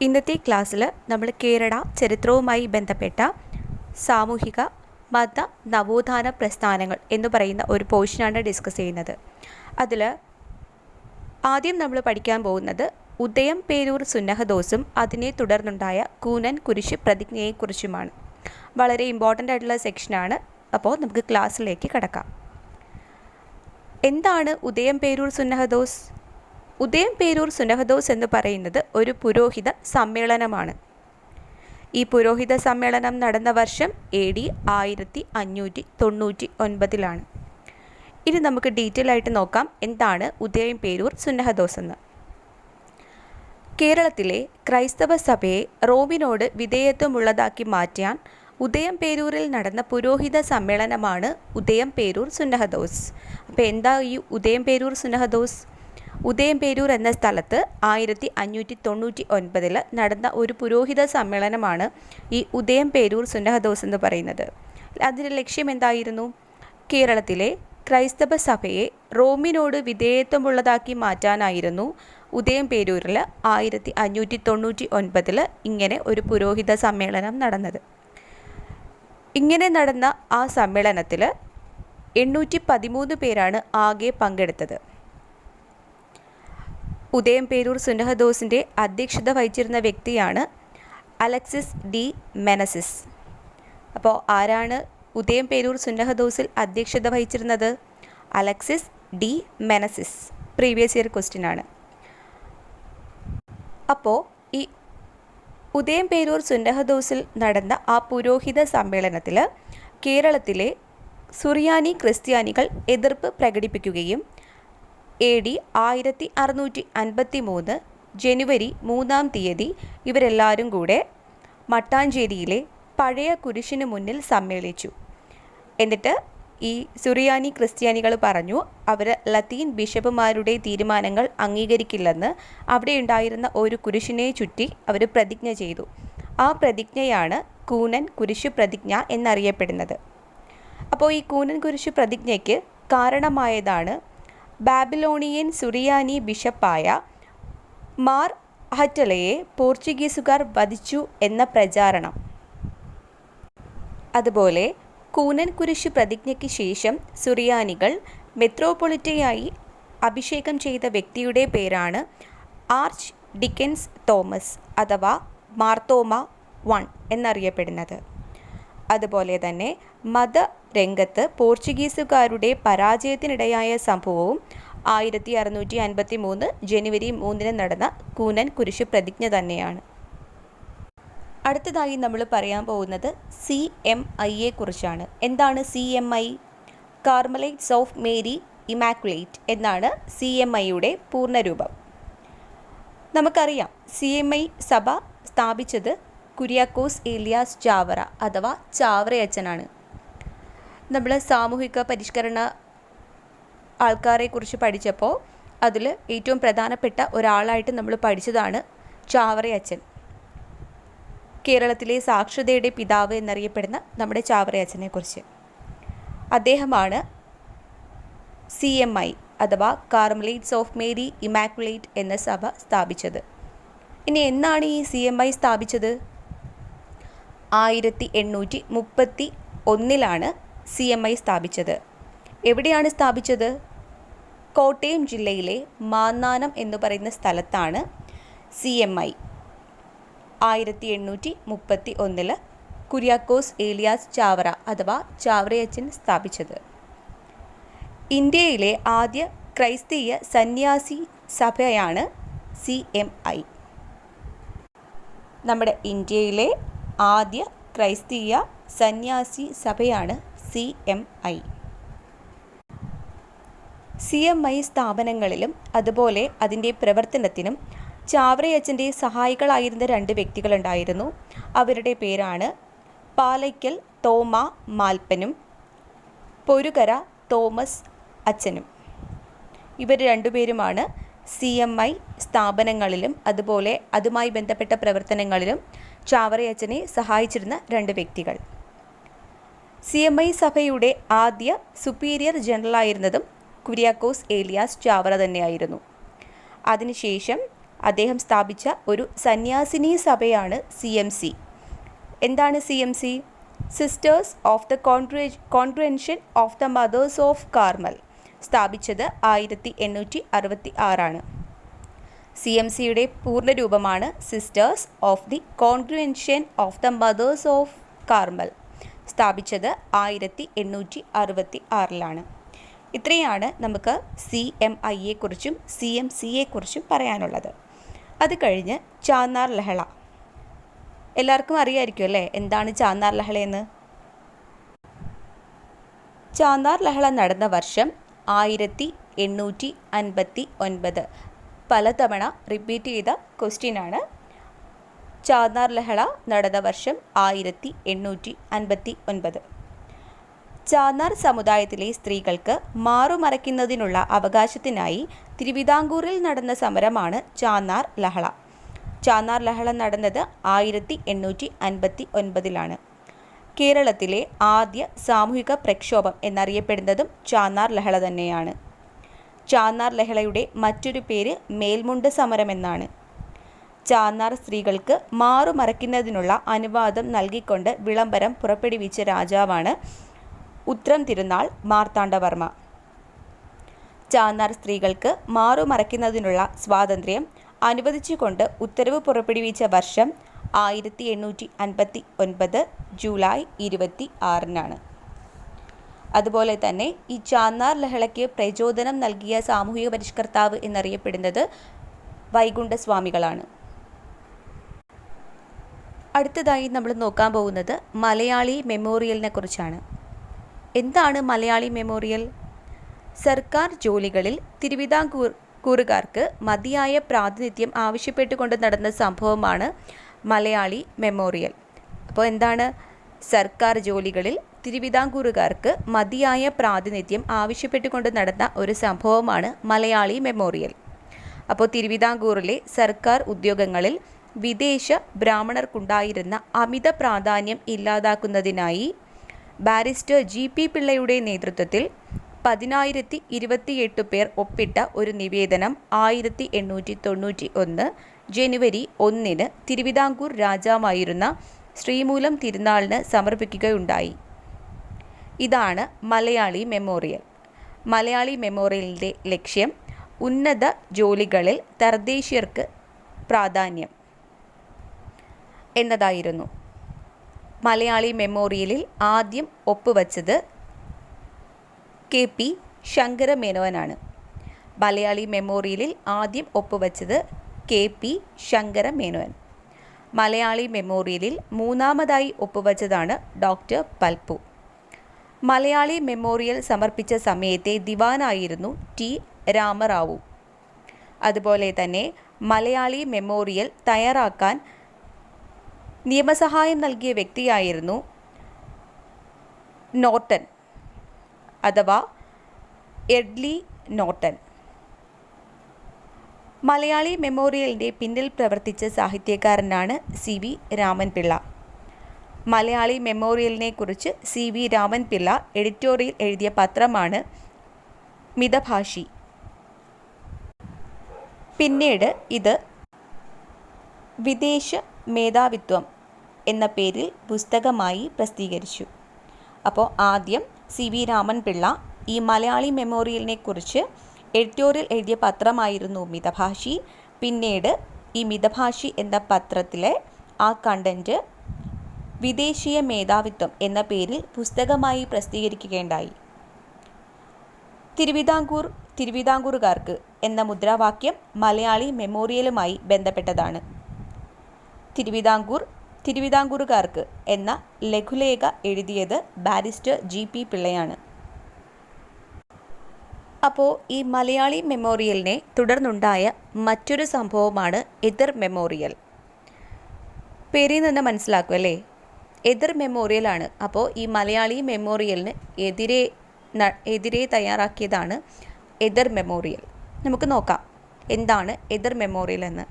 ഇന്നത്തെ ക്ലാസ്സിൽ നമ്മൾ കേരള ചരിത്രവുമായി ബന്ധപ്പെട്ട സാമൂഹിക മത നവോത്ഥാന പ്രസ്ഥാനങ്ങൾ എന്ന് പറയുന്ന ഒരു പോർഷനാണ് ഡിസ്കസ് ചെയ്യുന്നത്. അതിൽ ആദ്യം നമ്മൾ പഠിക്കാൻ പോകുന്നത് ഉദയം പേരൂർ സുന്നഹദോസും അതിനെ തുടർന്നുണ്ടായ കൂനൻ കുരിശ് പ്രതിജ്ഞയെക്കുറിച്ചുമാണ്. വളരെ ഇമ്പോർട്ടൻ്റ് ആയിട്ടുള്ള സെക്ഷനാണ്. അപ്പോൾ നമുക്ക് ക്ലാസ്സിലേക്ക് കടക്കാം. എന്താണ് ഉദയം പേരൂർ സുന്നഹദോസ്? ഉദയം പേരൂർ സുന്നഹദോസ് എന്ന് പറയുന്നത് ഒരു പുരോഹിത സമ്മേളനമാണ്. ഈ പുരോഹിത സമ്മേളനം നടന്ന വർഷം AD 1599. ഇനി നമുക്ക് ഡീറ്റെയിൽ ആയിട്ട് നോക്കാം എന്താണ് ഉദയം പേരൂർ സുന്നഹദോസ് എന്ന്. കേരളത്തിലെ ക്രൈസ്തവ സഭയെ റോമിനോട് വിധേയത്വമുള്ളതാക്കി മാറ്റാൻ ഉദയം പേരൂരിൽ നടന്ന പുരോഹിത സമ്മേളനമാണ് ഉദയം പേരൂർ സുന്നഹദോസ്. അപ്പോൾ എന്താ ഈ ഉദയം പേരൂർ സുന്നഹദോസ്? ഉദയം പേരൂർ എന്ന സ്ഥലത്ത് 1599 നടന്ന ഒരു പുരോഹിത സമ്മേളനമാണ് ഈ ഉദയം പേരൂർ സുന്നഹദോസ് എന്ന് പറയുന്നത്. അതിൻ്റെ ലക്ഷ്യം എന്തായിരുന്നു? കേരളത്തിലെ ക്രൈസ്തവ സഭയെ റോമിനോട് വിധേയത്വമുള്ളതാക്കി മാറ്റാനായിരുന്നു ഉദയം പേരൂരിൽ 1599 ഇങ്ങനെ ഒരു പുരോഹിത സമ്മേളനം നടന്നത്. ഇങ്ങനെ നടന്ന ആ സമ്മേളനത്തിൽ 813 പേരാണ് ആകെ പങ്കെടുത്തത്. ഉദയം പേരൂർ സുന്നഹദോസിൻ്റെ അധ്യക്ഷത വഹിച്ചിരുന്ന വ്യക്തിയാണ് അലക്സിസ് ഡി മെനസിസ്. അപ്പോൾ ആരാണ് ഉദയം പേരൂർ സുന്നഹദോസിൽ അധ്യക്ഷത വഹിച്ചിരുന്നത്? Alexis de Menezes. Previous year question ആണ്. അപ്പോൾ ഈ ഉദയം പേരൂർ സുന്നഹദോസിൽ നടന്ന ആ പുരോഹിത സമ്മേളനത്തിൽ കേരളത്തിലെ സുറിയാനി ക്രിസ്ത്യാനികൾ എതിർപ്പ് പ്രകടിപ്പിക്കുകയും AD 1653 ജനുവരി 3 ഇവരെല്ലാവരും കൂടെ മട്ടാഞ്ചേരിയിലെ പഴയ കുരിശിന് മുന്നിൽ സമ്മേളിച്ചു. എന്നിട്ട് ഈ സുറിയാനി ക്രിസ്ത്യാനികൾ പറഞ്ഞു അവർ ലത്തീൻ ബിഷപ്പുമാരുടെ തീരുമാനങ്ങൾ അംഗീകരിക്കില്ലെന്ന്. അവിടെ ഉണ്ടായിരുന്ന ഒരു കുരിശിനെ ചുറ്റി അവർ പ്രതിജ്ഞ ചെയ്തു. ആ പ്രതിജ്ഞയാണ് കൂനൻ കുരിശ് പ്രതിജ്ഞ എന്നറിയപ്പെടുന്നത്. അപ്പോൾ ഈ കൂനൻ കുരിശ് പ്രതിജ്ഞയ്ക്ക് കാരണമായതാണ് ബാബിലോണിയൻ സുറിയാനി ബിഷപ്പായ മാർ അഹറ്റലയെ പോർച്ചുഗീസുകാർ വധിച്ചു എന്ന പ്രചാരണം. അതുപോലെ കൂനൻ കുരിശ് പ്രതിജ്ഞയ്ക്ക് ശേഷം സുറിയാനികൾ മെത്രോപൊളിറ്റയായി അഭിഷേകം ചെയ്ത വ്യക്തിയുടെ പേരാണ് ആർച്ച് ഡിക്കൻസ് തോമസ് അഥവാ മാർത്തോമ I എന്നറിയപ്പെടുന്നത്. അതുപോലെ തന്നെ മതരംഗത്ത് പോർച്ചുഗീസുകാരുടെ പരാജയത്തിനിടയായ സംഭവവും 1653 ജനുവരി 3 നടന്ന കൂനൻ കുരിശ് പ്രതിജ്ഞ തന്നെയാണ്. അടുത്തതായി നമ്മൾ പറയാൻ പോകുന്നത് CMI കുറിച്ചാണ്. എന്താണ് CMI? Carmelites of Mary immaculate എന്നാണ് CMIയുടെ പൂർണ്ണരൂപം. നമുക്കറിയാം CMI സഭ സ്ഥാപിച്ചത് കുര്യാക്കോസ് ഏലിയാസ് ചാവറ അഥവാ ചാവറയച്ചനാണ്. നമ്മൾ സാമൂഹിക പരിഷ്കരണ ആൾക്കാരെക്കുറിച്ച് പഠിച്ചപ്പോൾ അതിൽ ഏറ്റവും പ്രധാനപ്പെട്ട ഒരാളായിട്ട് നമ്മൾ പഠിച്ചതാണ് ചാവറയച്ചൻ. കേരളത്തിലെ സാക്ഷരതയുടെ പിതാവ് എന്നറിയപ്പെടുന്ന നമ്മുടെ ചാവറയച്ചനെക്കുറിച്ച്. അദ്ദേഹമാണ് CMI അഥവാ കാർമലൈറ്റ്സ് ഓഫ് മേരി ഇമാക്കുലേറ്റ് എന്ന സഭ സ്ഥാപിച്ചത്. ഇനി എന്നാണ് ഈ CMI സ്ഥാപിച്ചത്? 1831 CMI സ്ഥാപിച്ചത്. എവിടെയാണ് സ്ഥാപിച്ചത്? കോട്ടയം ജില്ലയിലെ മാന്നാനം എന്ന് പറയുന്ന സ്ഥലത്താണ് CMI 1831 കുര്യാക്കോസ് ഏലിയാസ് ചാവറ അഥവാ ചാവറയച്ചൻ സ്ഥാപിച്ചത്. ഇന്ത്യയിലെ ആദ്യ ക്രൈസ്തീയ സന്യാസി സഭയാണ് CMI. നമ്മുടെ ഇന്ത്യയിലെ ആദ്യ ക്രൈസ്തീയ സന്യാസി സഭയാണ് CMI. CMI സ്ഥാപനങ്ങളിലും അതുപോലെ അതിൻ്റെ പ്രവർത്തനത്തിനും ചാവറയച്ചൻ്റെ സഹായികളായിരുന്ന 2 വ്യക്തികളുണ്ടായിരുന്നു. അവരുടെ പേരാണ് പാലയ്ക്കൽ തോമ മാൽപ്പനും പൊരുകര തോമസ് അച്ഛനും. ഇവർ 2 പേരുമാണ് CMI സ്ഥാപനങ്ങളിലും അതുപോലെ അതുമായി ബന്ധപ്പെട്ട പ്രവർത്തനങ്ങളിലും ചാവറയച്ചനെ സഹായിച്ചിരുന്ന 2 വ്യക്തികൾ. CMI സഭയുടെ ആദ്യ സുപ്പീരിയർ ജനറലായിരുന്നതും കുര്യാക്കോസ് ഏലിയാസ് ചാവറ തന്നെയായിരുന്നു. അതിനുശേഷം അദ്ദേഹം സ്ഥാപിച്ച ഒരു സന്യാസിനി സഭയാണ് CMC. എന്താണ് CMC? Sisters of the congregation of the mothers of Carmel. സ്ഥാപിച്ചത് 1866. CMCയുടെ പൂർണ്ണരൂപമാണ് sisters of the congregation of the mothers of Carmel. സ്ഥാപിച്ചത് 1866. ഇത്രയാണ് നമുക്ക് CMIയെക്കുറിച്ചും CMCയെക്കുറിച്ചും പറയാനുള്ളത്. അത് കഴിഞ്ഞ് ചാന്നാർ ലഹള. എല്ലാവർക്കും അറിയാമായിരിക്കും അല്ലേ എന്താണ് ചാന്നാർ ലഹളയെന്ന്? ചാന്നാർ ലഹള നടന്ന വർഷം 1859. പലതവണ റിപ്പീറ്റ് ചെയ്ത ക്വസ്റ്റ്യനാണ്. ചാന്നാർ ലഹള നടന്ന വർഷം 1859. ചാന്നാർ സമുദായത്തിലെ സ്ത്രീകൾക്ക് മാറുമറയ്ക്കുന്നതിനുള്ള അവകാശത്തിനായി തിരുവിതാംകൂറിൽ നടന്ന സമരമാണ് ചാന്നാർ ലഹള. ചാന്നാർ ലഹള നടന്നത് 1859. കേരളത്തിലെ ആദ്യ സാമൂഹിക പ്രക്ഷോഭം എന്നറിയപ്പെടുന്നതും ചാന്നാർ ലഹള തന്നെയാണ്. ചാന്നാർ ലഹളയുടെ മറ്റൊരു പേര് മേൽമുണ്ട് സമരം എന്നാണ്. ചാന്നാർ സ്ത്രീകൾക്ക് മാറുമറയ്ക്കുന്നതിനുള്ള അനുവാദം നൽകിക്കൊണ്ട് വിളംബരം പുറപ്പെടുവിച്ച രാജാവാണ് ഉത്രം തിരുനാൾ മാർത്താണ്ഡവർമ്മ. ചാന്നാർ സ്ത്രീകൾക്ക് മാറുമറയ്ക്കുന്നതിനുള്ള സ്വാതന്ത്ര്യം അനുവദിച്ചുകൊണ്ട് ഉത്തരവ് പുറപ്പെടുവിച്ച വർഷം 1859 ജൂലൈ 26. അതുപോലെ തന്നെ ഈ ചാന്നാർ ലഹളയ്ക്ക് പ്രചോദനം നൽകിയ സാമൂഹിക പരിഷ്കർത്താവ് എന്നറിയപ്പെടുന്നത് വൈകുണ്ഠസ്വാമികളാണ്. അടുത്തതായി നമ്മൾ നോക്കാൻ പോകുന്നത് മലയാളി മെമ്മോറിയലിനെ കുറിച്ചാണ്. എന്താണ് മലയാളി മെമ്മോറിയൽ? സർക്കാർ ജോലികളിൽ തിരുവിതാംകൂറുകാർക്ക് മതിയായ പ്രാതിനിധ്യം ആവശ്യപ്പെട്ടുകൊണ്ട് നടന്ന സംഭവമാണ് മലയാളി മെമ്മോറിയൽ. അപ്പോൾ എന്താണ്? സർക്കാർ ജോലികളിൽ തിരുവിതാംകൂറുകാർക്ക് മതിയായ പ്രാതിനിധ്യം ആവശ്യപ്പെട്ടുകൊണ്ട് നടന്ന ഒരു സംഭവമാണ് മലയാളി മെമ്മോറിയൽ. അപ്പോൾ തിരുവിതാംകൂറിലെ സർക്കാർ ഉദ്യോഗങ്ങളിൽ വിദേശ ബ്രാഹ്മണർക്കുണ്ടായിരുന്ന അമിത പ്രാധാന്യം ഇല്ലാതാക്കുന്നതിനായി ബാരിസ്റ്റർ GP പിള്ളയുടെ നേതൃത്വത്തിൽ 10,028 പേർ ഒപ്പിട്ട ഒരു നിവേദനം 1891 ജനുവരി 1 തിരുവിതാംകൂർ രാജാവായിരുന്ന ശ്രീമൂലം തിരുനാളിന് സമർപ്പിക്കുകയുണ്ടായി. ഇതാണ് മലയാളി മെമ്മോറിയൽ. മലയാളി മെമ്മോറിയലിൻ്റെ ലക്ഷ്യം ഉന്നത ജോലികളിൽ തദ്ദേശീയർക്ക് പ്രാധാന്യം എന്നതായിരുന്നു. മലയാളി മെമ്മോറിയലിൽ ആദ്യം ഒപ്പുവച്ചത് KP ശങ്കരമേനോനാണ്. മലയാളി മെമ്മോറിയലിൽ ആദ്യം ഒപ്പുവച്ചത് KP ശങ്കരമേനോൻ. മലയാളി മെമ്മോറിയലിൽ മൂന്നാമതായി ഒപ്പുവച്ചതാണ് ഡോക്ടർ പൽപ്പു. മലയാളി മെമ്മോറിയൽ സമർപ്പിച്ച സമയത്തെ ദിവാനായിരുന്നു T രാമറാവു. അതുപോലെ തന്നെ മലയാളി മെമ്മോറിയൽ തയ്യാറാക്കാൻ നിയമസഹായം നൽകിയ വ്യക്തിയായിരുന്നു നോർട്ടൺ അഥവാ എഡ്ലി നോർട്ടൺ. മലയാളി മെമ്മോറിയലിൻ്റെ പിന്നിൽ പ്രവർത്തിച്ച സാഹിത്യകാരനാണ് CV രാമൻപിള്ള. മലയാളി മെമ്മോറിയലിനെ കുറിച്ച് CV രാമൻപിള്ള എഡിറ്റോറിയൽ എഴുതിയ പത്രമാണ് മിതഭാഷി. പിന്നീട് ഇത് വിദേശ മേധാവിത്വം എന്ന പേരിൽ പുസ്തകമായി പ്രസിദ്ധീകരിച്ചു. അപ്പോൾ ആദ്യം CV രാമൻപിള്ള ഈ മലയാളി മെമ്മോറിയലിനെ കുറിച്ച് എഡിറ്റോറിയൽ എഴുതിയ പത്രമായിരുന്നു മിതഭാഷി. പിന്നീട് ഈ മിതഭാഷി എന്ന പത്രത്തിലെ ആ കണ്ടൻറ്റ് വിദേശീയ മേധാവിത്വം എന്ന പേരിൽ പുസ്തകമായി പ്രസിദ്ധീകരിക്കുകയുണ്ടായി. തിരുവിതാംകൂറുകാർക്ക് എന്ന മുദ്രാവാക്യം മലയാളി മെമ്മോറിയലുമായി ബന്ധപ്പെട്ടതാണ്. തിരുവിതാംകൂറുകാർക്ക് എന്ന ലഘുലേഖ എഴുതിയത് ബാരിസ്റ്റർ GP പിള്ളയാണ്. അപ്പോൾ ഈ മലയാളി മെമ്മോറിയലിനെ തുടർന്നുണ്ടായ മറ്റൊരു സംഭവമാണ് എതിർ മെമ്മോറിയൽ. പേരിൽ നിന്ന് മനസ്സിലാക്കും അല്ലേ? എതിർ മെമ്മോറിയലാണ്. അപ്പോൾ ഈ മലയാളി മെമ്മോറിയലിന് എതിരെ തയ്യാറാക്കിയതാണ് എതിർ മെമ്മോറിയൽ. നമുക്ക് നോക്കാം എന്താണ് എതിർ മെമ്മോറിയൽ എന്ന്.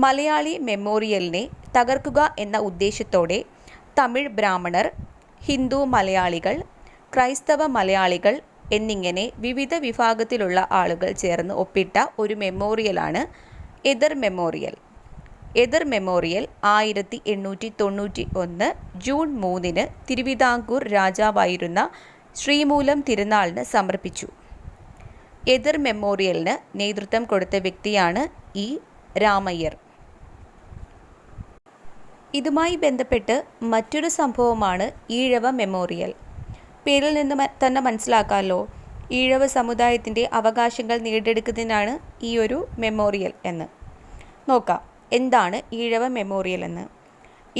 മലയാളി മെമ്മോറിയലിനെ തകർക്കുക എന്ന ഉദ്ദേശത്തോടെ തമിഴ് ബ്രാഹ്മണർ, ഹിന്ദു മലയാളികൾ, ക്രൈസ്തവ മലയാളികൾ എന്നിങ്ങനെ വിവിധ വിഭാഗത്തിലുള്ള ആളുകൾ ചേർന്ന് ഒപ്പിട്ട ഒരു മെമ്മോറിയലാണ് എതിർ മെമ്മോറിയൽ. എതിർ മെമ്മോറിയൽ 1891 ജൂൺ 3 തിരുവിതാംകൂർ രാജാവായിരുന്ന ശ്രീമൂലം തിരുനാളിന് സമർപ്പിച്ചു. എതിർ മെമ്മോറിയലിന് നേതൃത്വം കൊടുത്ത വ്യക്തിയാണ് ഇ. രാമയ്യർ. ഇതുമായി ബന്ധപ്പെട്ട് മറ്റൊരു സംഭവമാണ് ഈഴവ മെമ്മോറിയൽ. പേരിൽ നിന്ന് തന്നെ മനസ്സിലാക്കാമല്ലോ, ഈഴവ സമുദായത്തിൻ്റെ അവകാശങ്ങൾ നേടിയെടുക്കുന്നതിനാണ് ഈ ഒരു മെമ്മോറിയൽ എന്ന്. നോക്കാം എന്താണ് ഈഴവ മെമ്മോറിയൽ എന്ന്.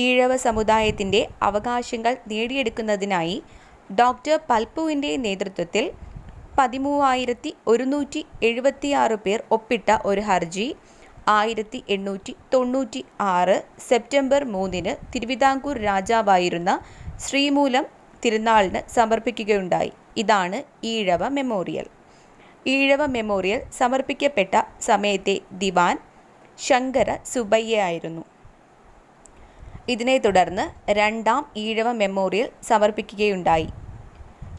ഈഴവ സമുദായത്തിൻ്റെ അവകാശങ്ങൾ നേടിയെടുക്കുന്നതിനായി ഡോക്ടർ പൽപ്പുവിൻ്റെ നേതൃത്വത്തിൽ 13,176 പേർ ഒപ്പിട്ട ഒരു ഹർജി 1896 സെപ്റ്റംബർ 3 തിരുവിതാംകൂർ രാജാവായിരുന്ന ശ്രീമൂലം തിരുനാളിന് സമർപ്പിക്കുകയുണ്ടായി. ഇതാണ് ഈഴവ മെമ്മോറിയൽ. ഈഴവ മെമ്മോറിയൽ സമർപ്പിക്കപ്പെട്ട സമയത്തെ ദിവാൻ ശങ്കര സുബയ്യയായിരുന്നു. ഇതിനെ തുടർന്ന് രണ്ടാം ഈഴവ മെമ്മോറിയൽ സമർപ്പിക്കുകയുണ്ടായി.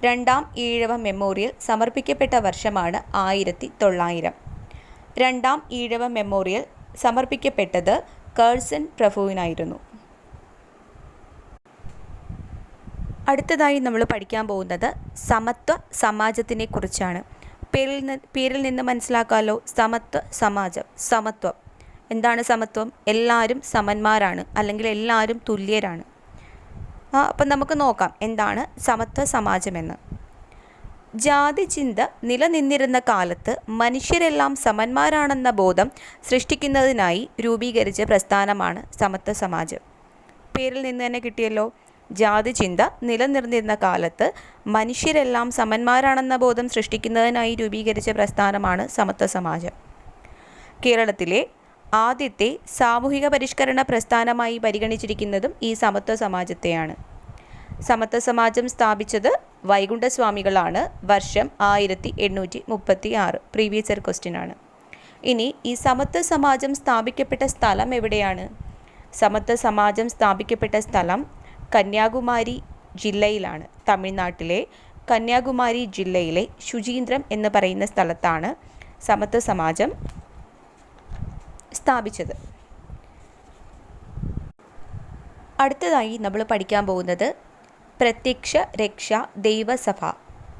രണ്ടാം ഈഴവ മെമ്മോറിയൽ സമർപ്പിക്കപ്പെട്ട വർഷമാണ് 1900. രണ്ടാം ഈഴവ മെമ്മോറിയൽ സമർപ്പിക്കപ്പെട്ടത് കേഴ്സൺ പ്രഭുവിനായിരുന്നു. അടുത്തതായി നമ്മൾ പഠിക്കാൻ പോകുന്നത് സമത്വ സമാജത്തിനെ കുറിച്ചാണ്. പേരിൽ നിന്ന് മനസ്സിലാക്കാമല്ലോ, സമത്വ സമാജം. സമത്വം എന്താണ്? സമത്വം എല്ലാവരും സമന്മാരാണ്, അല്ലെങ്കിൽ എല്ലാവരും തുല്യരാണ്. അപ്പം നമുക്ക് നോക്കാം എന്താണ് സമത്വ സമാജമെന്ന്. ജാതി ചിന്ത നിലനിന്നിരുന്ന കാലത്ത് മനുഷ്യരെല്ലാം സമന്മാരാണെന്ന ബോധം സൃഷ്ടിക്കുന്നതിനായി രൂപീകരിച്ച പ്രസ്ഥാനമാണ് സമത്വ സമാജം. പേരിൽ നിന്ന് തന്നെ കിട്ടിയല്ലോ, ജാതി ചിന്ത നിലനിന്നിരുന്ന കാലത്ത് മനുഷ്യരെല്ലാം സമന്മാരാണെന്ന ബോധം സൃഷ്ടിക്കുന്നതിനായി രൂപീകരിച്ച പ്രസ്ഥാനമാണ് സമത്വ സമാജം. കേരളത്തിലെ ആദ്യത്തെ സാമൂഹിക പരിഷ്കരണ പ്രസ്ഥാനമായി പരിഗണിച്ചിരിക്കുന്നതും ഈ സമത്വ സമാജത്തെയാണ്. സമത്വ സമാജം സ്ഥാപിച്ചത് വൈകുണ്ഠസ്വാമികളാണ്. വർഷം 1836. പ്രീവിയസ് ഇയർ ക്വസ്റ്റ്യൻ ആണ്. ഇനി ഈ സമത്വ സമാജം സ്ഥാപിക്കപ്പെട്ട സ്ഥലം എവിടെയാണ്? സമത്വ സമാജം സ്ഥാപിക്കപ്പെട്ട സ്ഥലം കന്യാകുമാരി ജില്ലയിലാണ്. തമിഴ്നാട്ടിലെ കന്യാകുമാരി ജില്ലയിലെ ശുചീന്ദ്രം എന്ന് പറയുന്ന സ്ഥലത്താണ് സമത്വ സമാജം സ്ഥാപിച്ചത്. അടുത്തതായി നമ്മൾ പഠിക്കാൻ പോകുന്നത് പ്രത്യക്ഷ രക്ഷാ ദൈവസഭ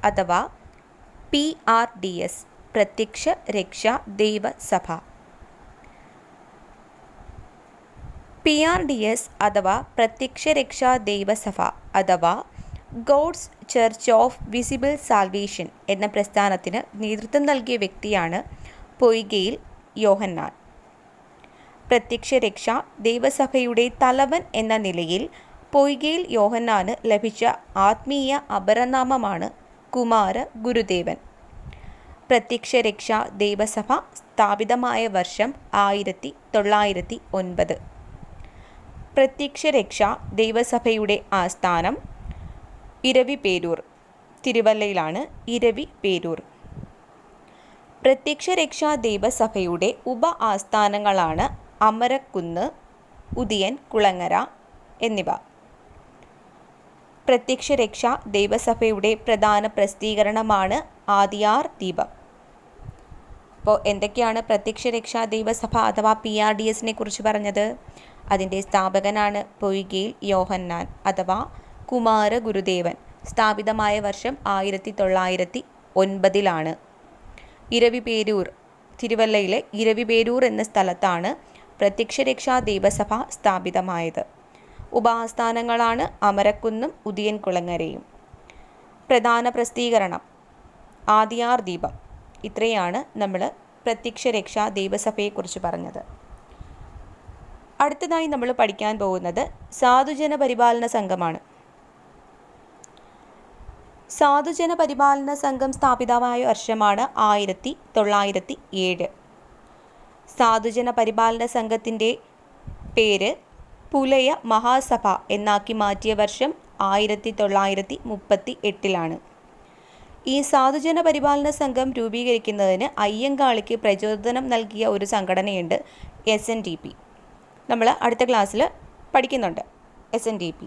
അഥവാ PRDS. പ്രത്യക്ഷ രക്ഷാ ദൈവസഭ. PRDS അഥവാ പ്രത്യക്ഷ രക്ഷാ ദൈവസഭ അഥവാ God's church of visible salvation എന്ന പ്രസ്ഥാനത്തിന് നേതൃത്വം നൽകിയ വ്യക്തിയാണ് പൊയ്കയിൽ യോഹന്നാൻ. പ്രത്യക്ഷ രക്ഷാ ദൈവസഭയുടെ തലവൻ എന്ന നിലയിൽ പൊയ്കയിൽ യോഹന്നാന് ലഭിച്ച ആത്മീയ അപരനാമമാണ് കുമാര ഗുരുദേവൻ. പ്രത്യക്ഷ രക്ഷാ ദൈവസഭ സ്ഥാപിതമായ വർഷം 1909. പ്രത്യക്ഷ രക്ഷാ ദൈവസഭയുടെ ആസ്ഥാനം ഇരവിപേരൂർ, തിരുവല്ലയിലാണ്. ഇരവിപേരൂർ. പ്രത്യക്ഷ രക്ഷാ ദൈവസഭയുടെ ഉപ ആസ്ഥാനങ്ങളാണ് അമരക്കുന്ന്, ഉദിയൻ കുളങ്ങര എന്നിവ. പ്രത്യക്ഷ രക്ഷാ ദൈവസഭയുടെ പ്രധാന പ്രസിദ്ധീകരണമാണ് ആദിയാർ ദീപം. അപ്പോൾ എന്തൊക്കെയാണ് പ്രത്യക്ഷ രക്ഷാ ദൈവസഭ അഥവാ PRDSനെ കുറിച്ച് പറഞ്ഞത്? അതിൻ്റെ സ്ഥാപകനാണ് പൊയ്കയിൽ യോഹന്നാൻ അഥവാ കുമാര ഗുരുദേവൻ. സ്ഥാപിതമായ വർഷം 1909. ഇരവിപേരൂർ, തിരുവല്ലയിലെ ഇരവിപേരൂർ എന്ന സ്ഥലത്താണ് പ്രത്യക്ഷ രക്ഷാ ദൈവസഭ സ്ഥാപിതമായത്. ഉപാസ്ഥാനങ്ങളാണ് അമരക്കുന്നും ഉദിയൻ കുളങ്ങരയും. പ്രധാന പ്രസിദ്ധീകരണം ആദിയാർ ദീപം. ഇത്രയാണ് നമ്മൾ പ്രത്യക്ഷ രക്ഷാ ദൈവസഭയെക്കുറിച്ച് പറഞ്ഞത്. അടുത്തതായി നമ്മൾ പഠിക്കാൻ പോകുന്നത് സാധുജന പരിപാലന സംഘമാണ്. സാധുജന പരിപാലന സംഘം സ്ഥാപിതമായ വർഷമാണ് 1907. സാധുജന പരിപാലന സംഘത്തിൻ്റെ പേര് പുലയ മഹാസഭ എന്നാക്കി മാറ്റിയ വർഷം 1938. ഈ സാധുജന പരിപാലന സംഘം രൂപീകരിക്കുന്നതിന് അയ്യങ്കാളിക്ക് പ്രചോദനം നൽകിയ ഒരു സംഘടനയുണ്ട്, SNDP. നമ്മൾ അടുത്ത ക്ലാസ്സിൽ പഠിക്കുന്നുണ്ട് SNDP.